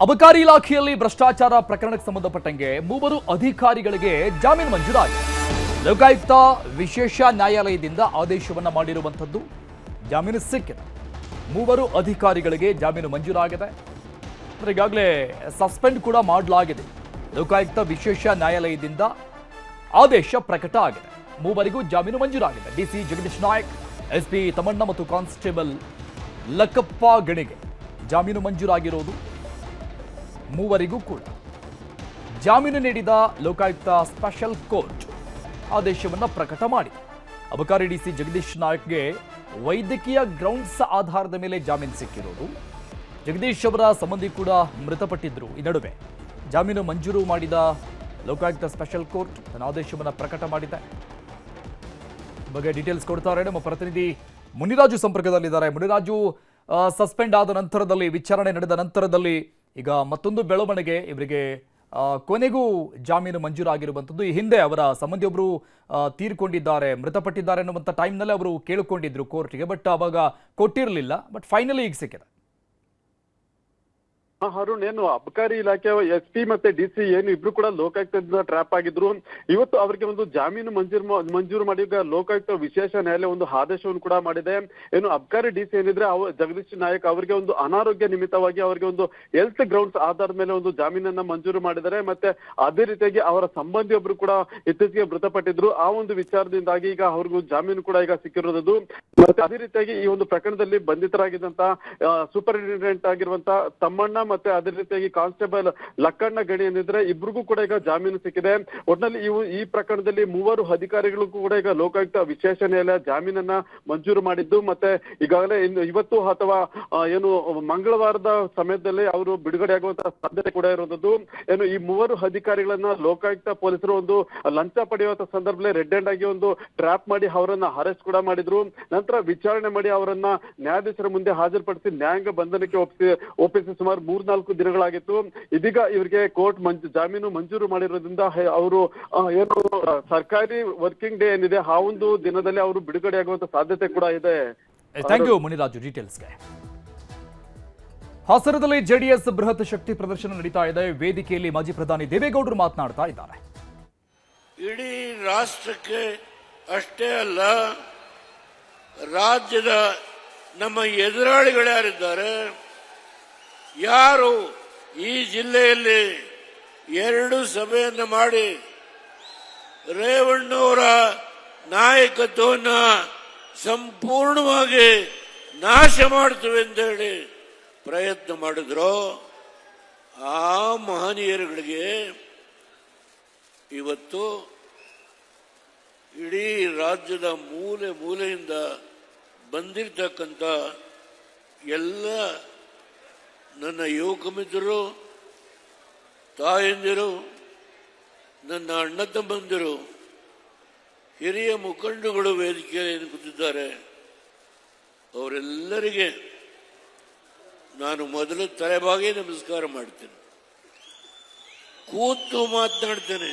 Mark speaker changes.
Speaker 1: ಅಬಕಾರಿ ಇಲಾಖೆಯಲ್ಲಿ ಭ್ರಷ್ಟಾಚಾರ ಪ್ರಕರಣಕ್ಕೆ ಸಂಬಂಧಪಟ್ಟಂಗೆ ಮೂವರು ಅಧಿಕಾರಿಗಳಿಗೆ ಜಾಮೀನು ಮಂಜೂರಾಗಿದೆ. ಲೋಕಾಯುಕ್ತ ವಿಶೇಷ ನ್ಯಾಯಾಲಯದಿಂದ ಆದೇಶವನ್ನ ಮಾಡಿರುವಂತದ್ದು ಜಾಮೀನು ಸಿಕ್ಕಿದೆ. ಮೂವರು ಅಧಿಕಾರಿಗಳಿಗೆ ಜಾಮೀನು ಮಂಜೂರಾಗಿದೆ. ಈಗಾಗಲೇ ಸಸ್ಪೆಂಡ್ ಕೂಡ ಮಾಡಲಾಗಿದೆ. ಲೋಕಾಯುಕ್ತ ವಿಶೇಷ ನ್ಯಾಯಾಲಯದಿಂದ ಆದೇಶ ಪ್ರಕಟ ಆಗಿದೆ. ಮೂವರಿಗೂ ಜಾಮೀನು ಮಂಜೂರಾಗಿದೆ. ಡಿಸಿ ಜಗದೀಶ್ ನಾಯಕ್, ಎಸ್ಪಿ ತಮ್ಮಣ್ಣ ಮತ್ತು ಕಾನ್ಸ್ಟೇಬಲ್ ಲಕ್ಕಪ್ಪ ಗಣಿಗೆ ಜಾಮೀನು ಮಂಜೂರಾಗಿರೋದು. ಮೂವರಿಗೂ ಕೂಡ ಜಾಮೀನು ನೀಡಿದ ಲೋಕಾಯುಕ್ತ ಸ್ಪೆಷಲ್ ಕೋರ್ಟ್ ಆದೇಶವನ್ನು ಪ್ರಕಟ ಮಾಡಿದೆ. ಅಬಕಾರಿ ಡಿಸಿ ಜಗದೀಶ್ ನಾಯಕ್ಗೆ ವೈದ್ಯಕೀಯ ಗ್ರೌಂಡ್ಸ್ ಆಧಾರದ ಮೇಲೆ ಜಾಮೀನು ಸಿಕ್ಕಿರೋದು. ಜಗದೀಶ್ ಅವರ ಸಂಬಂಧಿ ಕೂಡ ಮೃತಪಟ್ಟಿದ್ರು. ಈ ನಡುವೆ ಜಾಮೀನು ಮಂಜೂರು ಮಾಡಿದ ಲೋಕಾಯುಕ್ತ ಸ್ಪೆಷಲ್ ಕೋರ್ಟ್ ತನ್ನ ಆದೇಶವನ್ನು ಪ್ರಕಟ ಮಾಡಿದೆ. ಬಗ್ಗೆ ಡೀಟೇಲ್ಸ್ ಕೊಡ್ತಾರೆ ನಮ್ಮ ಪ್ರತಿನಿಧಿ ಮುನಿರಾಜು ಸಂಪರ್ಕದಲ್ಲಿದ್ದಾರೆ. ಮುನಿರಾಜು, ಸಸ್ಪೆಂಡ್ ಆದ ನಂತರದಲ್ಲಿ, ವಿಚಾರಣೆ ನಡೆದ ನಂತರದಲ್ಲಿ ಈಗ ಮತ್ತೊಂದು ಬೆಳವಣಿಗೆ, ಇವರಿಗೆ ಕೊನೆಗೂ ಜಾಮೀನು ಮಂಜೂರಾಗಿರುವಂಥದ್ದು. ಈ ಹಿಂದೆ ಅವರ ಸಂಬಂಧಿಯೊಬ್ಬರು ತೀರ್ಕೊಂಡಿದ್ದಾರೆ, ಮೃತಪಟ್ಟಿದ್ದಾರೆ ಅನ್ನುವಂಥ ಟೈಮ್ನಲ್ಲಿ ಅವರು ಕೇಳಿಕೊಂಡಿದ್ರು ಕೋರ್ಟ್ಗೆ, ಬಟ್ ಅವಾಗ ಕೊಟ್ಟಿರಲಿಲ್ಲ. ಬಟ್ ಫೈನಲಿ ಈಗ ಸಿಕ್ಕಿದೆ.
Speaker 2: ಅರುಣ್, ಏನು ಅಬಕಾರಿ ಇಲಾಖೆ ಎಸ್ಪಿ ಮತ್ತೆ ಡಿಸಿ ಏನು ಇಬ್ರು ಕೂಡ ಲೋಕಾಯುಕ್ತದಿಂದ ಟ್ರ್ಯಾಪ್ ಆಗಿದ್ರು. ಇವತ್ತು ಅವರಿಗೆ ಒಂದು ಜಾಮೀನು ಮಂಜೂರು ಮಾಡಿ ಈಗ ಲೋಕಾಯುಕ್ತ ವಿಶೇಷ ನ್ಯಾಯಾಲಯ ಒಂದು ಆದೇಶವನ್ನು ಕೂಡ ಮಾಡಿದೆ. ಏನು ಅಬಕಾರಿ ಡಿಸಿ ಏನಿದ್ರೆ ಜಗದೀಶ್ ನಾಯಕ್ ಅವರಿಗೆ ಒಂದು ಅನಾರೋಗ್ಯ ನಿಮಿತ್ತವಾಗಿ ಅವರಿಗೆ ಒಂದು ಹೆಲ್ತ್ ಗ್ರೌಂಡ್ಸ್ ಆಧಾರದ ಮೇಲೆ ಒಂದು ಜಾಮೀನನ್ನ ಮಂಜೂರು ಮಾಡಿದ್ದಾರೆ. ಮತ್ತೆ ಅದೇ ರೀತಿಯಾಗಿ ಅವರ ಸಂಬಂಧಿಯೊಬ್ರು ಕೂಡ ಇತ್ತೀಚೆಗೆ ಮೃತಪಟ್ಟಿದ್ರು. ಆ ಒಂದು ವಿಚಾರದಿಂದಾಗಿ ಈಗ ಅವ್ರಿಗೂ ಜಾಮೀನು ಕೂಡ ಈಗ ಸಿಕ್ಕಿರೋದು. ಮತ್ತೆ ಅದೇ ರೀತಿಯಾಗಿ ಈ ಒಂದು ಪ್ರಕರಣದಲ್ಲಿ ಬಂಧಿತರಾಗಿದ್ದಂತ ಸೂಪರಿಂಟೆಂಡೆಂಟ್ ಆಗಿರುವಂತ ತಮ್ಮಣ್ಣ ಮತ್ತೆ ಅದೇ ರೀತಿಯಾಗಿ ಕಾನ್ಸ್ಟೇಬಲ್ ಲಕ್ಕಣ್ಣ ಗಣಿ ಏನಿದ್ರೆ ಇಬ್ರಿಗೂ ಕೂಡ ಈಗ ಜಾಮೀನು ಸಿಕ್ಕಿದೆ. ಒಟ್ಟಿನಲ್ಲಿ ಈ ಪ್ರಕರಣದಲ್ಲಿ ಮೂವರು ಅಧಿಕಾರಿಗಳಿಗೂ ಕೂಡ ಈಗ ಲೋಕಾಯುಕ್ತ ವಿಶೇಷ ನ್ಯಾಯಾಲಯ ಜಾಮೀನನ್ನ ಮಂಜೂರು ಮಾಡಿದ್ದು. ಮತ್ತೆ ಈಗಾಗಲೇ ಇವತ್ತು ಅಥವಾ ಏನು ಮಂಗಳವಾರದ ಸಮಯದಲ್ಲಿ ಅವರು ಬಿಡುಗಡೆ ಆಗುವಂತಹ ಸಾಧ್ಯತೆ ಕೂಡ ಇರುವಂತದ್ದು. ಏನು ಈ ಮೂವರು ಅಧಿಕಾರಿಗಳನ್ನ ಲೋಕಾಯುಕ್ತ ಪೊಲೀಸರು ಒಂದು ಲಂಚ ಪಡೆಯುವಂತ ಸಂದರ್ಭದಲ್ಲಿ ರೆಡ್ ಹ್ಯಾಂಡ್ ಆಗಿ ಒಂದು ಟ್ರ್ಯಾಪ್ ಮಾಡಿ ಅವರನ್ನ ಅರೆಸ್ಟ್ ಕೂಡ ಮಾಡಿದ್ರು. ನಂತರ ವಿಚಾರಣೆ ಮಾಡಿ ಅವರನ್ನ ನ್ಯಾಯಾಧೀಶರ ಮುಂದೆ ಹಾಜರುಪಡಿಸಿ ನ್ಯಾಯಾಂಗ ಬಂಧನಕ್ಕೆ ಒಪ್ಪಿಸಿ ಸುಮಾರು 3-4 ದಿನಗಳಾಗಿತ್ತು. ಇದೀಗ ಇವರಿಗೆ ಕೋರ್ಟ್ ಜಾಮೀನು ಮಂಜೂರು ಮಾಡಿರೋದ್ರಿಂದ ಅವರು ಏನು ಸರ್ಕಾರಿ ವರ್ಕಿಂಗ್ ಡೇ ಏನಿದೆ ಆ ಒಂದು ದಿನದಲ್ಲಿ ಅವರು ಬಿಡುಗಡೆ ಆಗುವಂತ ಸಾಧ್ಯತೆ ಕೂಡ ಇದೆ.
Speaker 1: ಥ್ಯಾಂಕ್ ಯು ಮುನಿರಾಜು ಡೀಟೇಲ್ಸ್ಗೆ. ಹಾಸನದಲ್ಲಿ ಜೆಡಿಎಸ್ ಬೃಹತ್ ಶಕ್ತಿ ಪ್ರದರ್ಶನ ನಡೀತಾ ಇದೆ. ವೇದಿಕೆಯಲ್ಲಿ ಮಾಜಿ ಪ್ರಧಾನಿ ದೇವೇಗೌಡರು ಮಾತನಾಡ್ತಾ ಇದ್ದಾರೆ.
Speaker 3: ಇಡೀ ರಾಷ್ಟ್ರಕ್ಕೆ ಅಷ್ಟೇ ಅಲ್ಲ, ರಾಜ್ಯದ ನಮ್ಮ ಎದುರಾಳಿಗಳ್ಯಾರಿದ್ದಾರೆ, ಯಾರು ಈ ಜಿಲ್ಲೆಯಲ್ಲಿ 2 ಸಭೆಯನ್ನು ಮಾಡಿ ರೇವಣ್ಣವರ ನಾಯಕತ್ವವನ್ನು ಸಂಪೂರ್ಣವಾಗಿ ನಾಶ ಮಾಡ್ತೇವೆ ಅಂತೇಳಿ ಪ್ರಯತ್ನ ಮಾಡಿದ್ರು, ಆ ಮಹನೀಯರುಗಳಿಗೆ ಇವತ್ತು ಇಡೀ ರಾಜ್ಯದ ಮೂಲೆ ಮೂಲೆಯಿಂದ ಬಂದಿರತಕ್ಕಂಥ ಎಲ್ಲ ನನ್ನ ಯುವಕ ಮಿತ್ರರು, ತಾಯಂದಿರು, ನನ್ನ ಅಣ್ಣ ತಮ್ಮಂದಿರು, ಹಿರಿಯ ಮುಖಂಡಗಳು ವೇದಿಕೆಯಲ್ಲಿ ಕೂತಿದ್ದಾರೆ. ಅವರೆಲ್ಲರಿಗೆ ನಾನು ಮೊದಲು ತಲೆಬಾಗಿ ನಮಸ್ಕಾರ ಮಾಡ್ತೇನೆ. ಕೂತು ಮಾತನಾಡ್ತೇನೆ.